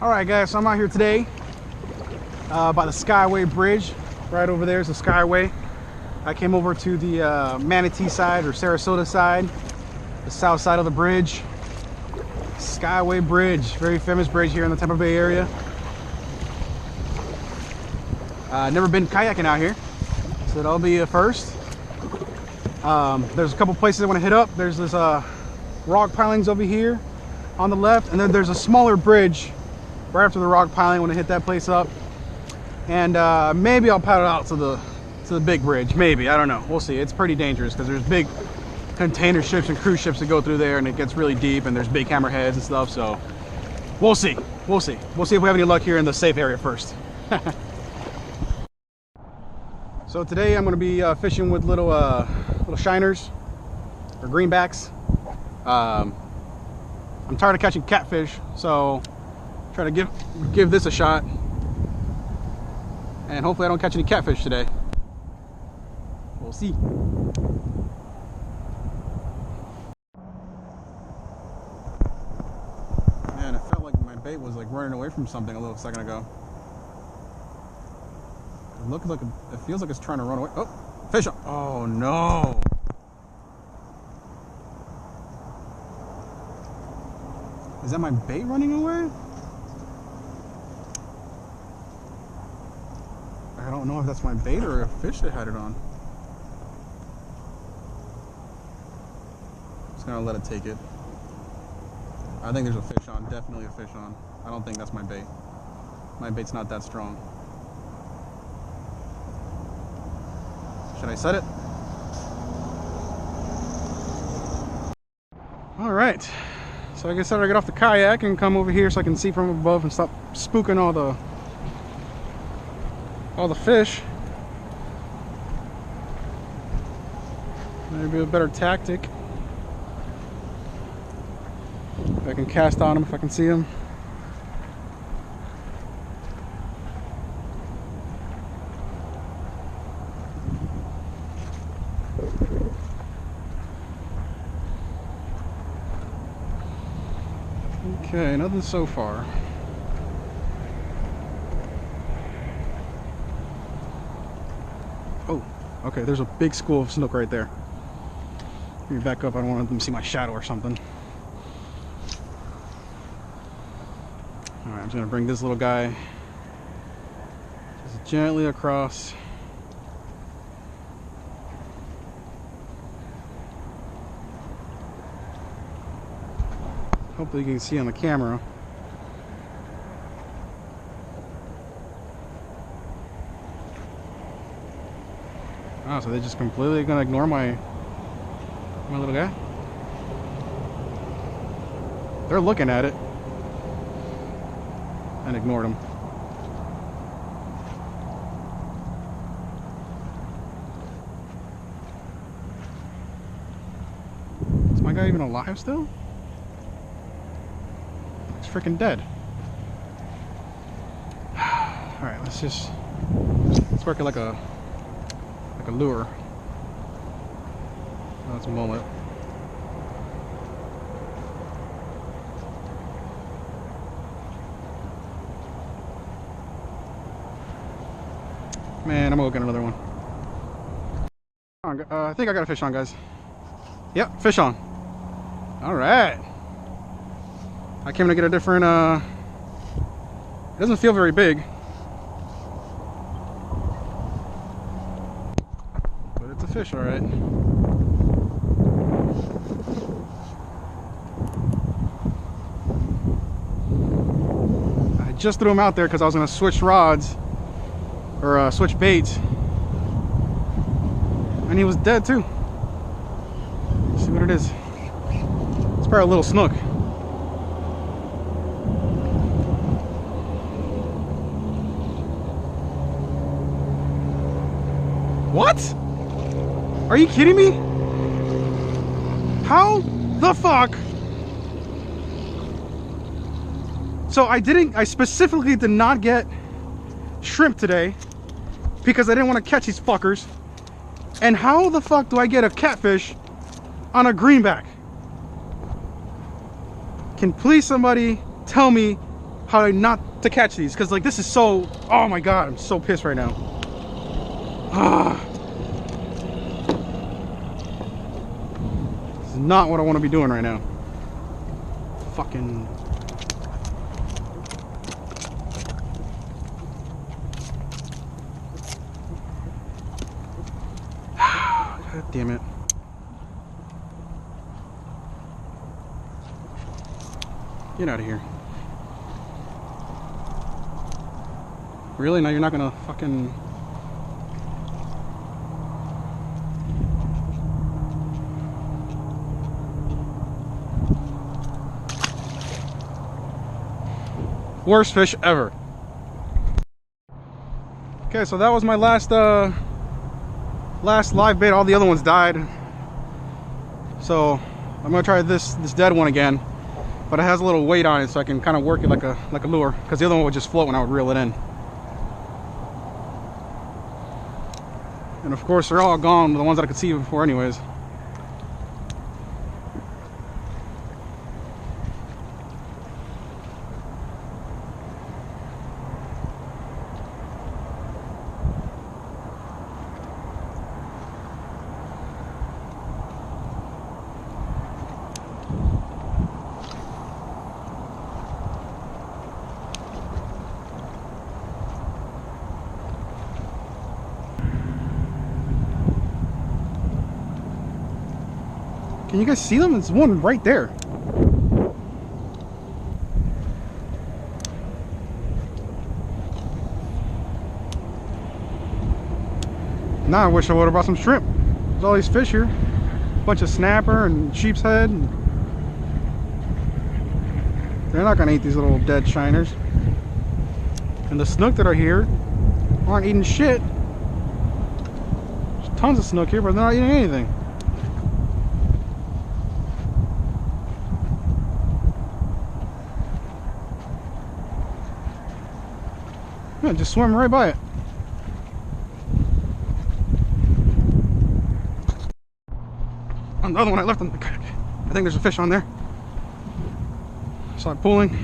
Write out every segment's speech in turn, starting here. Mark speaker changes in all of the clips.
Speaker 1: Alright guys, so I'm out here today by the Skyway Bridge. Right over there is the Skyway. I came over to the Manatee side or Sarasota side, the south side of the bridge. Skyway Bridge, very famous bridge here in the Tampa Bay area. Never been kayaking out here, so that'll be a first. There's a couple places I want to hit up. There's this rock pilings over here on the left, and then there's a smaller bridge right after the rock piling. I want to hit that place up, and maybe I'll paddle out to the big bridge. Maybe, I don't know. We'll see. It's pretty dangerous because there's big container ships and cruise ships that go through there, and it gets really deep, and there's big hammerheads and stuff. So we'll see. We'll see. We'll see if we have any luck here in the safe area first. So today I'm going to be fishing with little shiners or greenbacks. I'm tired of catching catfish, so try to give this a shot, and hopefully I don't catch any catfish today. We'll see. Man, it felt like my bait was like running away from something a little second ago. It feels like it's trying to run away. Oh, fish on. Oh no. Is that my bait running away? I don't know if that's my bait or a fish that had it on. Just gonna let it take it. I think there's a fish on, definitely a fish on. I don't think that's my bait. My bait's not that strong. Should I set it? All right. So I guess I gotta get off the kayak and come over here so I can see from above and stop spooking all the fish. Maybe a better tactic. If I can cast on them, if I can see them. Okay, nothing so far. Oh, okay, there's a big school of snook right there. Let me back up, I don't want them to see my shadow or something. Alright, I'm just gonna bring this little guy just gently across. Hopefully you can see on the camera. Oh, so they're just completely gonna ignore my little guy? They're looking at it and ignored him. Is my guy even alive still? Freaking dead. All right, let's work it like a lure. That's a mullet. Man, I'm gonna get another one. I think I got a fish on, guys. Yep, fish on. All right. I came to get a different, it doesn't feel very big. But it's a fish, all right. I just threw him out there because I was gonna switch rods, or switch baits. And he was dead too. Let's see what it is. It's probably a little snook. What? Are you kidding me? How the fuck? So I specifically did not get shrimp today because I didn't want to catch these fuckers. And how the fuck do I get a catfish on a greenback? Can please somebody tell me how not to catch these, because like this is so, oh my god, I'm so pissed right now. This is not what I want to be doing right now. Fucking god damn it. Get out of here. Really? Now you're not gonna fucking... Worst fish ever. Okay, so that was my last live bait. All the other ones died. So I'm gonna try this dead one again. But it has a little weight on it, so I can kind of work it like a lure, because the other one would just float when I would reel it in. And of course they're all gone, the ones that I could see before anyways. Can you guys see them? There's one right there. Now I wish I would have brought some shrimp. There's all these fish here. A bunch of snapper and sheep's head. They're not gonna eat these little dead shiners. And the snook that are here aren't eating shit. There's tons of snook here, but they're not eating anything. Yeah, just swim right by it. On the other one I left on the kayak, I think there's a fish on there. So I'm pulling.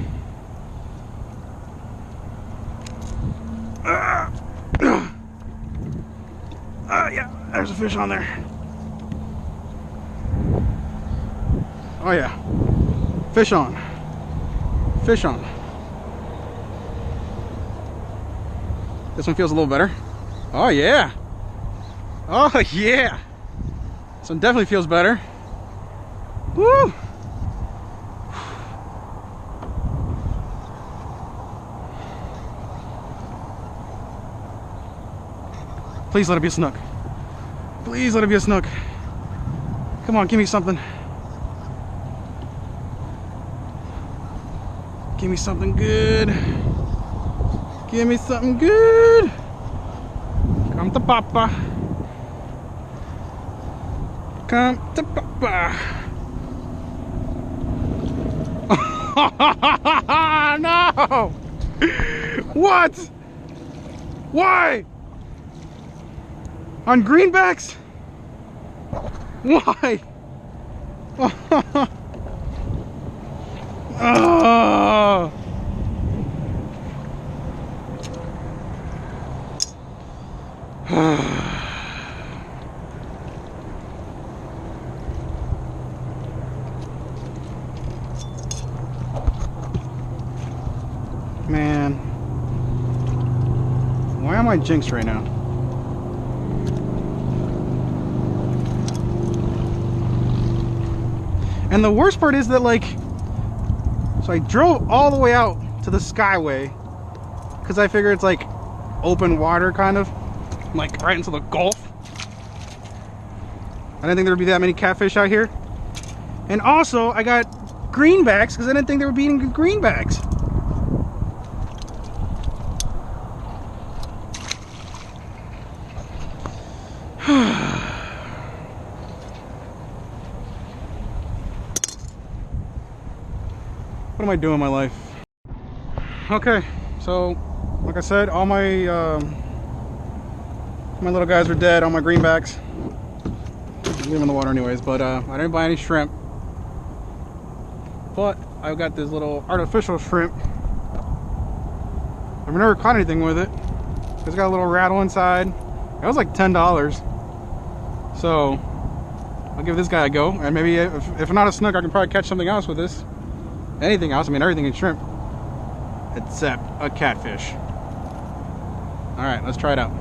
Speaker 1: Yeah, there's a fish on there. Oh yeah, fish on. Fish on. This one feels a little better. Oh yeah. Oh yeah. This one definitely feels better. Woo. Please let it be a snook. Please let it be a snook. Come on, give me something. Give me something good. Give me something good. Come to Papa. Come to Papa. No! What? Why? On greenbacks? Why? Oh. Man, why am I jinxed right now? And the worst part is that, like, so I drove all the way out to the Skyway because I figure it's like open water, kind of like right into the Gulf. I didn't think there would be that many catfish out here. And also I got greenbacks because I didn't think they were beating greenbacks. What am I doing in my life? Okay, so like I said, all my my little guys are dead. All my greenbacks. Leave them in the water anyways. But I didn't buy any shrimp. But I got this little artificial shrimp I've never caught anything with it. It's got a little rattle inside. It was like $10. So I'll give this guy a go, and maybe if not a snook, I can probably catch something else with this. Anything else, I mean everything is shrimp except a catfish. All right, let's try it out.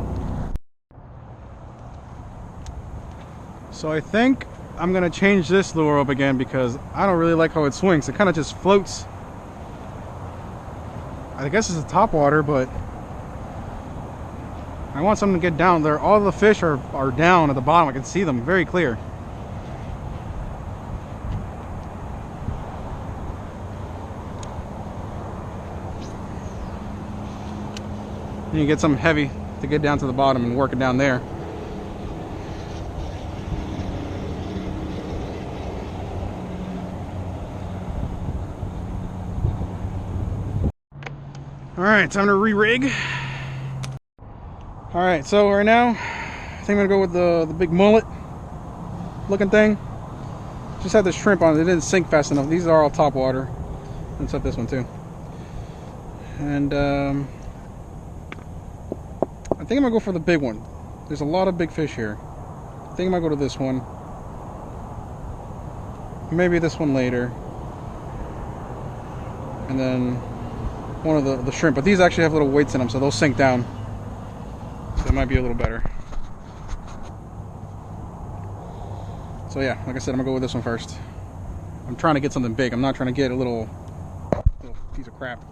Speaker 1: So I think I'm gonna change this lure up again because I don't really like how it swings. It kind of just floats. I guess it's a top water, but I want something to get down there. All the fish are down at the bottom. I can see them very clear. You get something heavy to get down to the bottom and work it down there. All right, time to re-rig. All right, so right now, I think I'm gonna go with the big mullet looking thing. Just had the shrimp on it. It didn't sink fast enough. These are all top water. Let's set this one too. And I think I'm gonna go for the big one. There's a lot of big fish here. I think I might go to this one. Maybe this one later. And then one of the shrimp. But these actually have little weights in them, so they'll sink down. So it might be a little better. So yeah, like I said, I'm gonna go with this one first. I'm trying to get something big. I'm not trying to get a little piece of crap.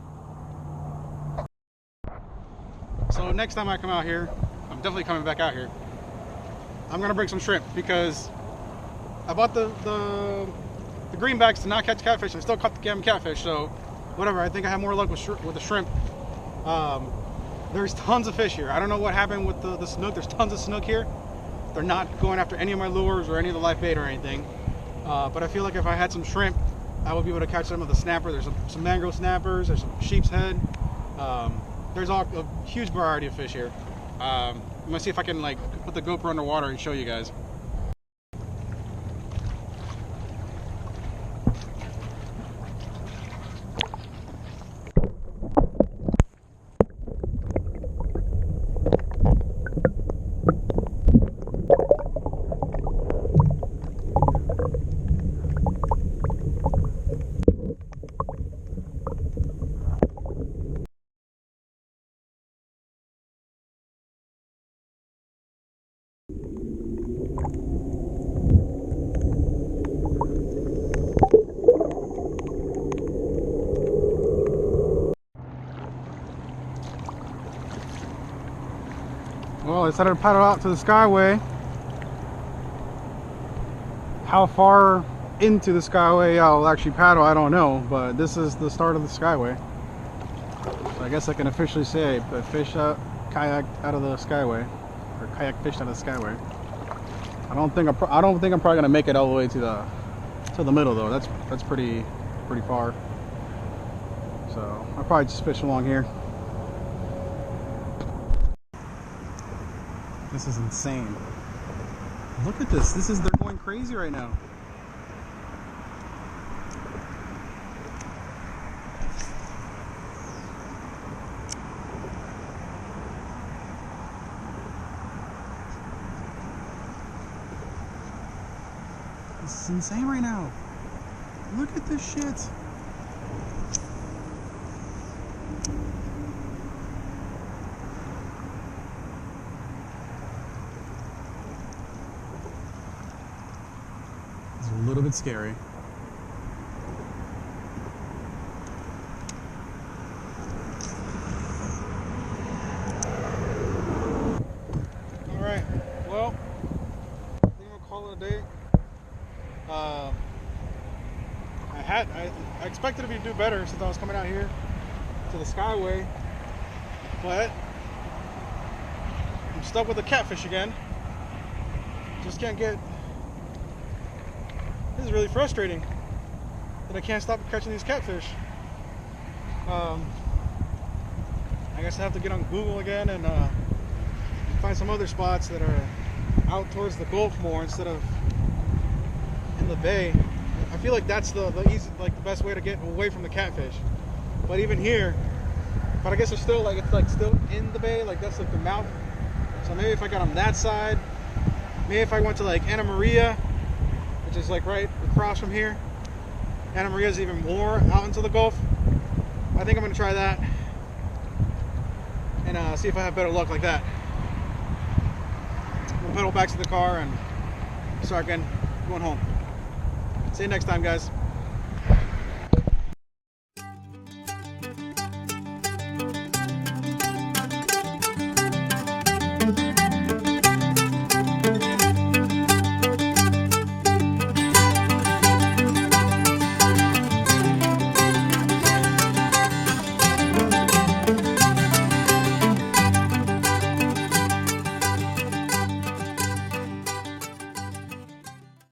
Speaker 1: So next time I come out here, I'm definitely coming back out here. I'm gonna bring some shrimp because I bought the greenbacks to not catch catfish. I still caught the damn catfish, so whatever. I think I have more luck with the shrimp. There's tons of fish here. I don't know what happened with the snook. There's tons of snook here. They're not going after any of my lures or any of the live bait or anything. But I feel like if I had some shrimp, I would be able to catch some of the snapper. There's some mangrove snappers. There's some sheep's head. There's a huge variety of fish here. I'm gonna see if I can like put the GoPro underwater and show you guys. Well, I decided to paddle out to the Skyway. How far into the Skyway I'll actually paddle, I don't know, but this is the start of the Skyway. So I guess I can officially say I kayaked out of the Skyway, or kayak fished out of the Skyway. I don't think I'm probably gonna make it all the way to the middle though. That's pretty far. So I'll probably just fish along here. This is insane. Look at this. They're going crazy right now. This is insane right now. Look at this shit. A little bit scary. All right, well, I think I'm gonna call it a day. I expected to do better since I was coming out here to the Skyway, but I'm stuck with the catfish again. Just can't get. This is really frustrating that I can't stop catching these catfish. I guess I have to get on Google again and find some other spots that are out towards the Gulf more instead of in the bay. I feel like that's the best way to get away from the catfish. But even here, if But I guess it's still like, it's like still in the bay, like that's like the mouth. So maybe if I got on that side, maybe if I went to like Anna Maria, which is like right across from here. Anna Maria is even more out into the Gulf. I think I'm gonna try that and see if I have better luck like that. We'll pedal back to the car and start going home. See you next time, guys.